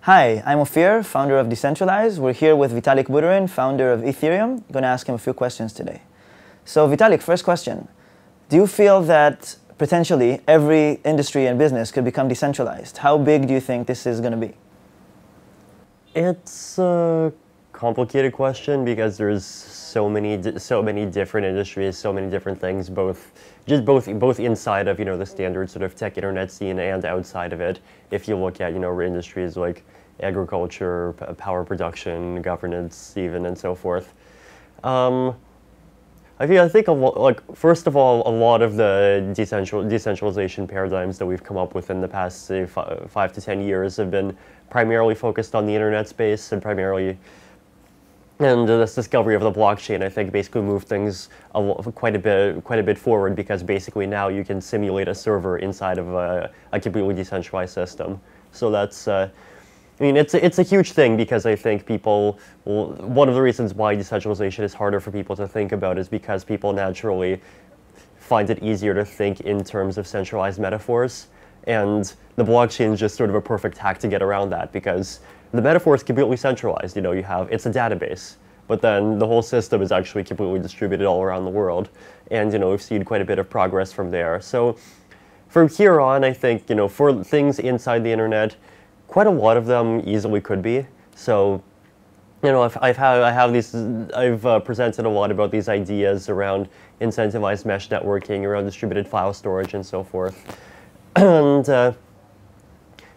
Hi, I'm Ofir, founder of Decentralize. We're here with Vitalik Buterin, founder of Ethereum. I'm going to ask him a few questions today. So Vitalik, first question. Do you feel that potentially every industry and business could become decentralized? How big do you think this is going to be? It's a complicated question because there's so many different industries, so many different things, both inside of the standard sort of tech internet scene and outside of it. If you look at industries like agriculture, power production, governance, even, and so forth. I think first of all, a lot of the decentralization paradigms that we've come up with in the past, say, 5 to 10 years have been primarily focused on the internet space and this discovery of the blockchain, I think, basically moved things quite a bit forward, because basically now you can simulate a server inside of a completely decentralized system. So that's, it's a huge thing, because I think one of the reasons why decentralization is harder for people to think about is because people naturally find it easier to think in terms of centralized metaphors. And the blockchain is just sort of a perfect hack to get around that, because the metaphor is completely centralized. It's a database, but then the whole system is actually completely distributed all around the world. And, we've seen quite a bit of progress from there. So from here on, I think, for things inside the internet, quite a lot of them easily could be. So, I've presented a lot about these ideas around incentivized mesh networking, around distributed file storage, and so forth. And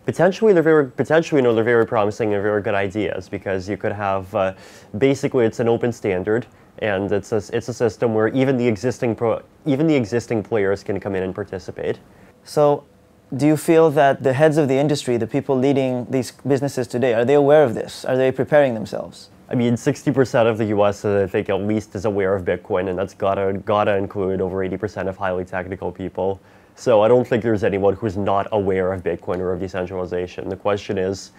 potentially they're very promising and very good ideas, because you could have basically it's an open standard, and it's a system where even the existing players can come in and participate. So, do you feel that the heads of the industry, the people leading these businesses today, are they aware of this? Are they preparing themselves? 60% of the U.S., I think, at least is aware of Bitcoin, and that's gotta include over 80% of highly technical people. So I don't think there's anyone who's not aware of Bitcoin or of decentralization. The question is,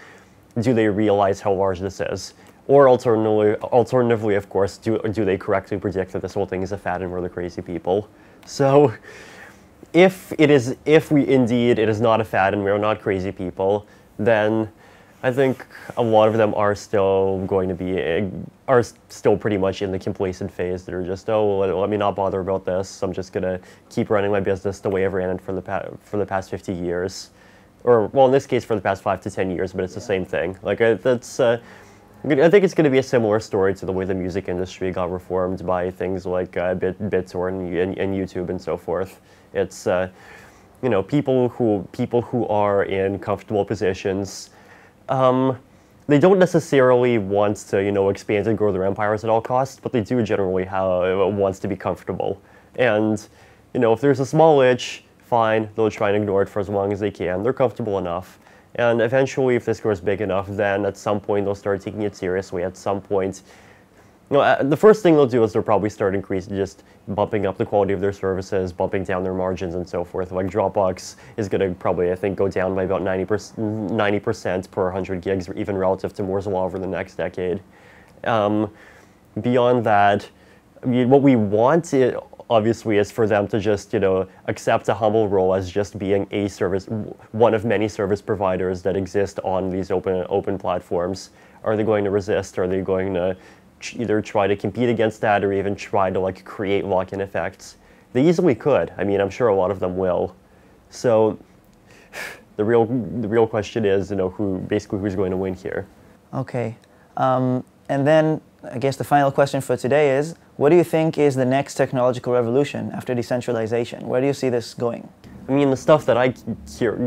do they realize how large this is? Or alternatively, of course, do they correctly predict that this whole thing is a fad and we're the crazy people? So if it is not a fad and we're not crazy people, then I think a lot of them are still pretty much in the complacent phase. That are just, oh, let me not bother about this. I'm just gonna keep running my business the way I've ran it for the past 50 years, or well, in this case, for the past 5 to 10 years. But it's the same thing. I think it's going to be a similar story to the way the music industry got reformed by things like BitTorrent and YouTube and so forth. It's people who are in comfortable positions. They don't necessarily want to expand and grow their empires at all costs, but they do generally wants to be comfortable. And if there's a small itch, fine, they'll try and ignore it for as long as they can. They're comfortable enough. And eventually, if this grows big enough, then at some point they'll start taking it seriously. At some point, the first thing they'll do is they'll probably start just bumping up the quality of their services, bumping down their margins, and so forth. Like Dropbox is going to probably, I think, go down by about 90% per 100 gigs, even relative to Moore's Law over the next decade. Beyond that, what we want, obviously, is for them to just, accept a humble role as just being one of many service providers that exist on these open platforms. Are they going to resist? Are they going to either try to compete against that, or even try to create lock-in effects? They easily could. I'm sure a lot of them will. So the real question is, who's going to win here? Okay. And then I guess the final question for today is, what do you think is the next technological revolution after decentralization? Where do you see this going? The stuff that I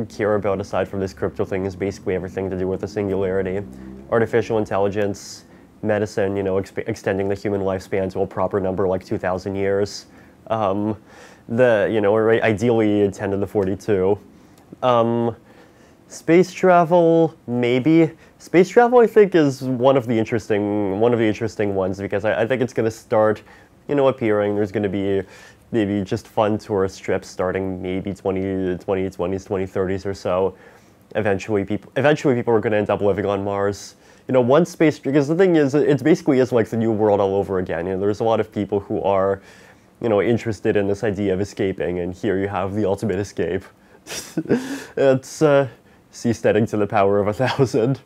care about, aside from this crypto thing, is basically everything to do with the singularity. Artificial intelligence, medicine, extending the human lifespan to a proper number like 2,000 years. Ideally 10 to the 42. Space travel, maybe. Space travel, I think, is one of the interesting ones, because I think it's going to start, appearing. There's going to be maybe just fun tourist trips starting maybe 2020s, 2030s or so. Eventually people are going to end up living on Mars. Because the thing is, it basically is like the new world all over again. There's a lot of people who are, interested in this idea of escaping, and here you have the ultimate escape. It's seasteading to the power of 1,000.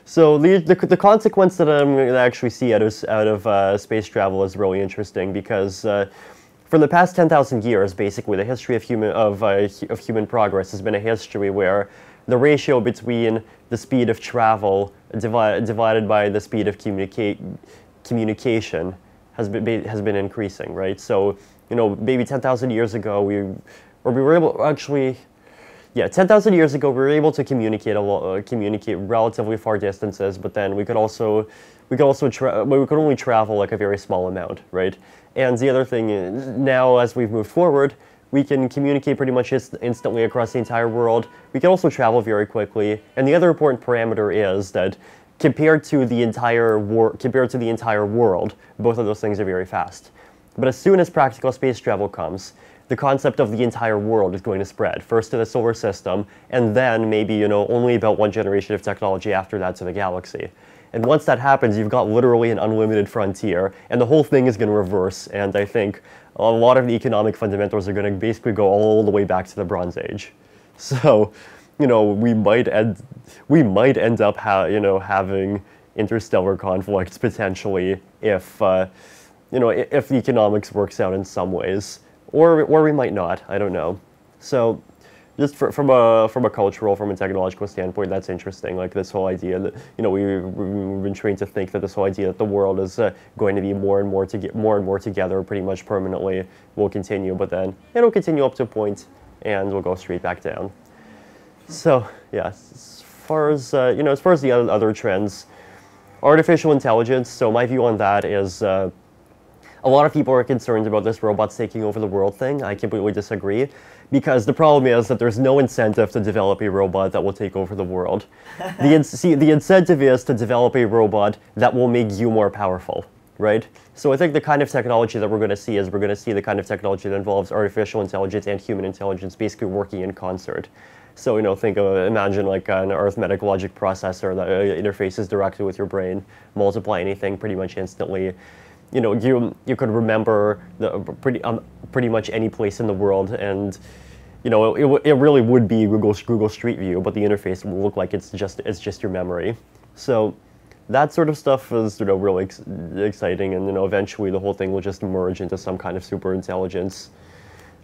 So the consequence that I'm going to actually see out of space travel is really interesting because for the past 10,000 years, basically, the history of human progress has been a history where the ratio between the speed of travel divided by the speed of communication has been increasing, right? So, maybe 10,000 years ago, we were able, actually, yeah, 10,000 years ago, we were able to communicate relatively far distances, but then we could only travel like a very small amount, right? And the other thing is, now as we've moved forward, we can communicate pretty much instantly across the entire world. We can also travel very quickly. And the other important parameter is that compared to the entire world, both of those things are very fast. But as soon as practical space travel comes, the concept of the entire world is going to spread, first to the solar system, and then maybe, only about one generation of technology after that to the galaxy. And once that happens, you've got literally an unlimited frontier, and the whole thing is going to reverse. And I think a lot of the economic fundamentals are going to basically go all the way back to the Bronze Age. So, we might end up having interstellar conflicts potentially if if the economics works out in some ways, or we might not. I don't know. So, just from a cultural, from a technological standpoint, that's interesting. Like this whole idea that we've been trained to think that this whole idea that the world is going to be more and more together, pretty much permanently, will continue. But then it'll continue up to a point, and we'll go straight back down. So yeah, as far as the other trends, artificial intelligence. So my view on that is. A lot of people are concerned about this robots taking over the world thing. I completely disagree, because the problem is that there's no incentive to develop a robot that will take over the world. The incentive is to develop a robot that will make you more powerful, right? So I think the kind of technology that we're going to see is the kind of technology that involves artificial intelligence and human intelligence basically working in concert. So, imagine like an arithmetic logic processor that interfaces directly with your brain, multiply anything pretty much instantly. You could remember pretty much any place in the world, and it really would be Google Street View, but the interface will look like it's just your memory. So that sort of stuff is really exciting, and eventually the whole thing will just merge into some kind of super intelligence.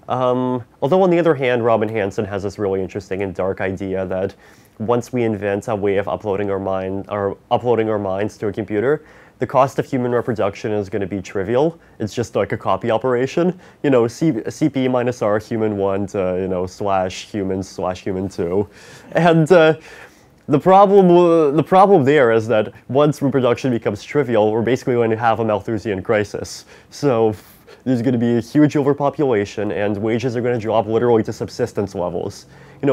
Although on the other hand, Robin Hanson has this really interesting and dark idea that once we invent a way of uploading our minds to a computer, the cost of human reproduction is going to be trivial. It's just like a copy operation. CP minus R human 1 to /human 2, and the problem there is that once reproduction becomes trivial, we're basically going to have a Malthusian crisis. So there's going to be a huge overpopulation, and wages are going to drop literally to subsistence levels.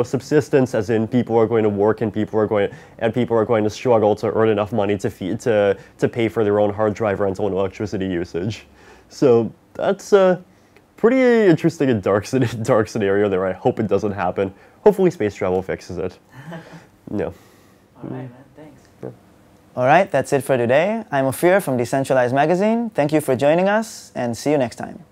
Subsistence as in people are going to work, and people are going to struggle to earn enough money to pay for their own hard drive rental and electricity usage. So that's a pretty interesting and dark scenario there. I hope it doesn't happen. Hopefully space travel fixes it. Yeah. All right, man. Thanks. Yeah. All right, that's it for today. I'm Ofir from Decentralize magazine. Thank you for joining us, and see you next time.